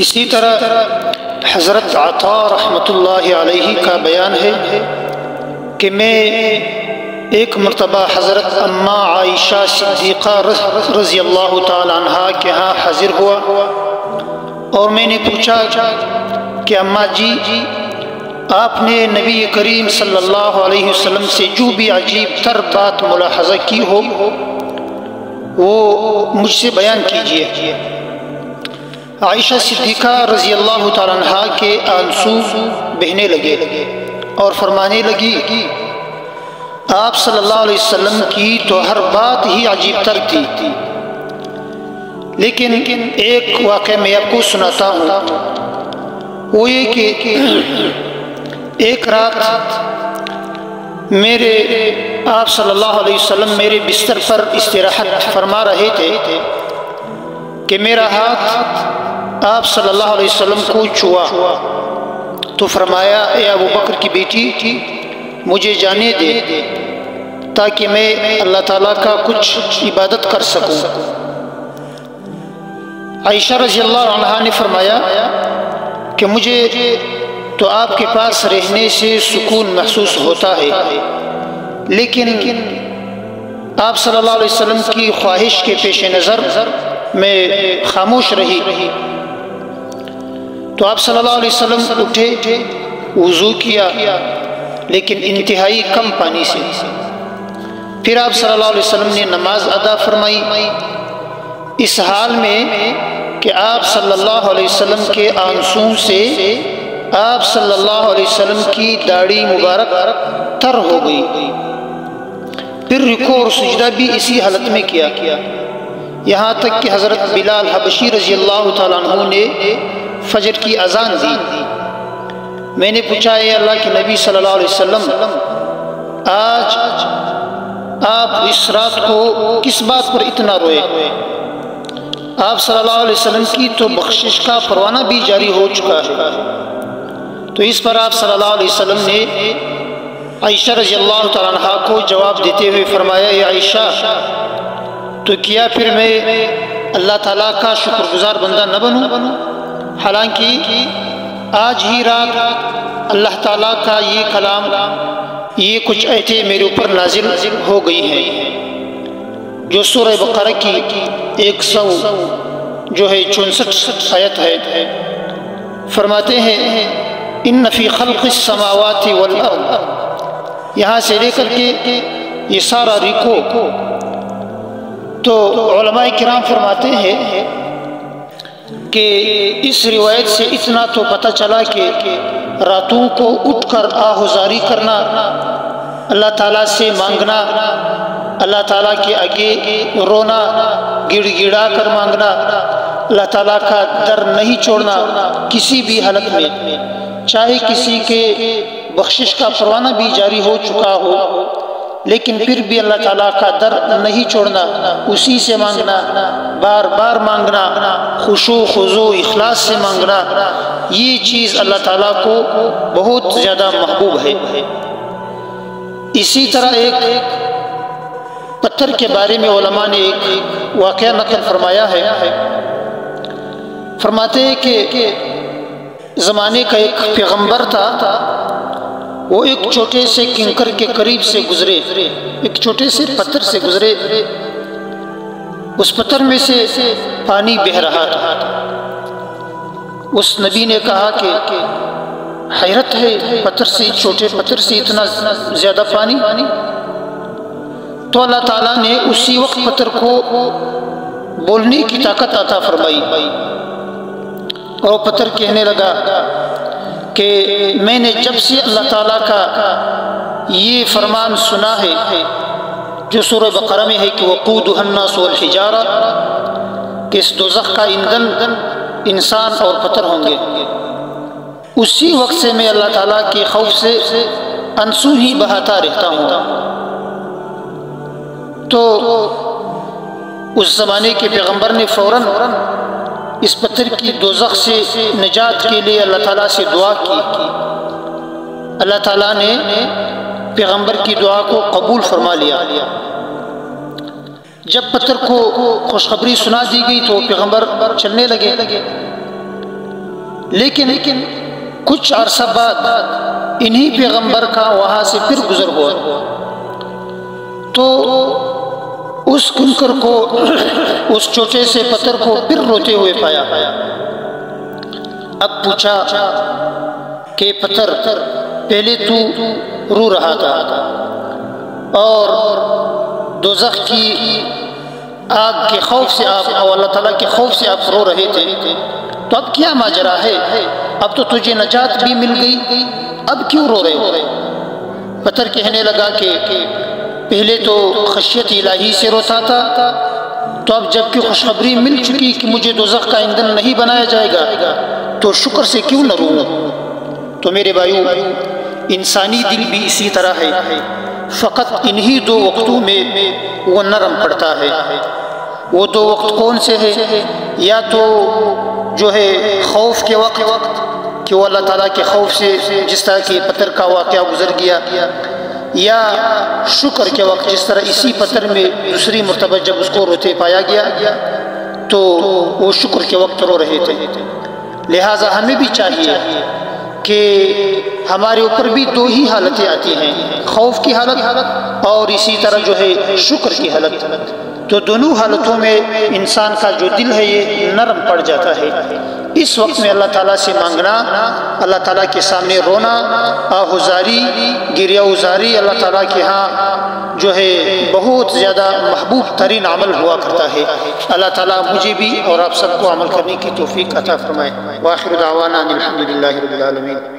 اسی طرح حضرت عطا رحمۃ اللہ علیہ کا بیان ہے کہ میں ایک مرتبہ حضرت اماں عائشہ صدیقہ رضی اللہ تعالی عنہا کے ہاں حاضر ہوا اور میں نے پوچھا کہ اماں جی آپ نے نبی کریم صلی اللہ علیہ وسلم سے جو بھی عجیب تر بات ملاحظہ کی ہو وہ مجھ سے بیان کیجیے۔ عائشہ صدیقہ رضی اللہ تعالی عنہا کے آنسو بہنے لگے اور فرمانے لگی آپ صلی اللہ علیہ وسلم کی تو ہر بات ہی عجیب تر تھی، لیکن ایک واقعہ میں آپ کو سناتا ہوں۔ وہ یہ کہ ایک رات میرے آپ صلی اللہ علیہ وسلم میرے بستر پر استراحت فرما رہے تھے کہ میرا ہاتھ آپ صلی اللہ علیہ وسلم کو چھوا تو فرمایا اے ابو بکر کی بیٹی مجھے جانے دے تاکہ میں اللہ تعالیٰ کا کچھ عبادت کر سکوں۔ عائشہ رضی اللہ عنہا نے فرمایا کہ مجھے تو آپ کے پاس رہنے سے سکون محسوس ہوتا ہے، لیکن آپ صلی اللہ علیہ وسلم کی خواہش کے پیش نظر میں خاموش رہی تو آپ صلی اللہ علیہ وسلم اٹھے، وضو کیا لیکن انتہائی کم پانی سے، پھر آپ صلی اللہ علیہ وسلم نے نماز ادا فرمائی اس حال میں کہ آپ صلی اللہ علیہ وسلم کے آنسوں سے آپ صلی اللہ علیہ وسلم کی داڑھی مبارک تر ہو گئی۔ پھر رکوع اور سجدہ بھی اسی حالت میں کیا، یہاں تک کہ حضرت بلال حبشی رضی اللہ تعالیٰ عنہ نے فجر کی اذان دی۔ میں نے پوچھا اے اللہ کے نبی صلی اللہ علیہ وسلم آج آپ اس رات کو کس بات پر اتنا روئے؟ آپ صلی اللہ علیہ وسلم کی تو بخشش کا پروانہ بھی جاری ہو چکا ہے۔ تو اس پر آپ صلی اللہ علیہ وسلم نے عائشہ رضی اللہ تعالیٰ عنہ کو جواب دیتے ہوئے فرمایا اے عائشہ تو کیا پھر میں اللہ تعالیٰ کا شکر گزار بندہ نہ بنوں؟ حالانکہ آج ہی رات اللہ تعالیٰ کا یہ کلام، یہ کچھ آیتیں میرے اوپر نازل ہو گئی ہیں جو سورہ بقرہ کی 164 آیت ہے۔ فرماتے ہیں ان فی خلق السماوات والارض، یہاں سے لے کر کے یہ سارا رکوع تو علماء کرام فرماتے ہیں کہ اس روایت سے اتنا تو پتہ چلا کہ راتوں کو اٹھ کر آہوزاری کرنا، اللہ تعالیٰ سے مانگنا، اللہ تعالیٰ کے آگے رونا، گڑ گڑا کر مانگنا، اللہ تعالیٰ کا در نہیں چھوڑنا کسی بھی حالت میں، چاہے کسی کے بخشش کا پروانہ بھی جاری ہو چکا ہو لیکن پھر بھی اللہ تعالیٰ کا در نہیں چھوڑنا، اسی سے مانگنا، بار بار مانگنا، خشوع خضوع اخلاص سے مانگنا، یہ چیز اللہ تعالیٰ کو بہت زیادہ محبوب ہے۔ اسی طرح ایک پتھر کے بارے میں علماء نے ایک واقعہ نقل فرمایا ہے۔ فرماتے ہیں کہ زمانے کا ایک پیغمبر تھا، وہ ایک چھوٹے سے کنکر کے قریب سے گزرے، ایک چھوٹے سے پتھر سے گزرے، اس پتھر میں سے پانی بہہ رہا تھا۔ اس نبی نے کہا کہ حیرت ہے، پتھر سے، چھوٹے پتھر سے اتنا زیادہ پانی؟ تو اللہ تعالیٰ نے اسی وقت پتھر کو بولنے کی طاقت عطا فرمائی اور پتھر کہنے لگا کہ میں نے جب سے اللہ تعالیٰ کا یہ فرمان سنا ہے جو سورہ بقرہ میں ہے کہ وقودها الناس والحجارہ، کہ اس دوزخ کا ایندھن انسان اور پتھر ہوں گے، اسی وقت سے میں اللہ تعالیٰ کے خوف سے آنسو ہی بہاتا رہتا ہوں۔ تو اس زمانے کے پیغمبر نے فوراً اس پتھر کی دوزخ سے نجات کے لیے اللہ تعالیٰ سے دعا کی۔ اللہ تعالیٰ نے پیغمبر کی دعا کو قبول فرما لیا۔ جب پتھر کو خوشخبری سنا دی گئی تو پیغمبر چلنے لگے، لیکن کچھ عرصہ بعد انہی پیغمبر کا وہاں سے پھر گزر ہوا تو اس کنکر کو اس چھوٹے سے پتھر کو پھر روتے ہوئے پایا۔ اب پوچھا کہ پتھر پہلے تو رو رہا تھا اور دوزخ کی آگ کے خوف سے آپ اور اللہ تعالیٰ کے خوف سے آپ رو رہے تھے، تو اب کیا ماجرا ہے؟ اب تو تجھے نجات بھی مل گئی، اب کیوں رو رہے ہو؟ پتھر کہنے لگا کہ پہلے تو خشیت الہی سے روتا تھا، تو اب جب کہ خوشخبری مل چکی کہ مجھے دوزخ کا ایندھن نہیں بنایا جائے گا تو شکر سے کیوں نہ روں؟ تو میرے بھائیو، انسانی دل بھی اسی طرح ہے، فقط انہی دو وقتوں میں وہ نرم پڑتا ہے۔ وہ دو وقت کون سے ہے؟ یا تو جو ہے خوف کے وقت کہ وہ اللہ تعالیٰ کے خوف سے جس طرح کہ پتھر کا واقعہ گزر گیا، یا شکر کے وقت جس طرح اسی پتھر میں دوسری مرتبہ جب اس کو روتے پایا گیا تو وہ شکر کے وقت رو رہے تھے۔ لہٰذا ہمیں بھی چاہیے کہ ہمارے اوپر بھی دو ہی حالتیں آتی ہیں، خوف کی حالت اور اسی طرح جو ہے شکر کی حالت۔ تو دونوں حالتوں میں انسان کا جو دل ہے یہ نرم پڑ جاتا ہے۔ اس وقت میں اللہ تعالیٰ سے مانگنا، اللہ تعالیٰ کے سامنے رونا، آہوزاری، گریہ وزاری اللہ تعالیٰ کے ہاں جو ہے بہت زیادہ محبوب ترین عمل ہوا کرتا ہے۔ اللہ تعالیٰ مجھے بھی اور آپ سب کو عمل کرنے کی توفیق عطا فرمائے۔ وآخر دعوانا ان الحمد للہ رب العالمین۔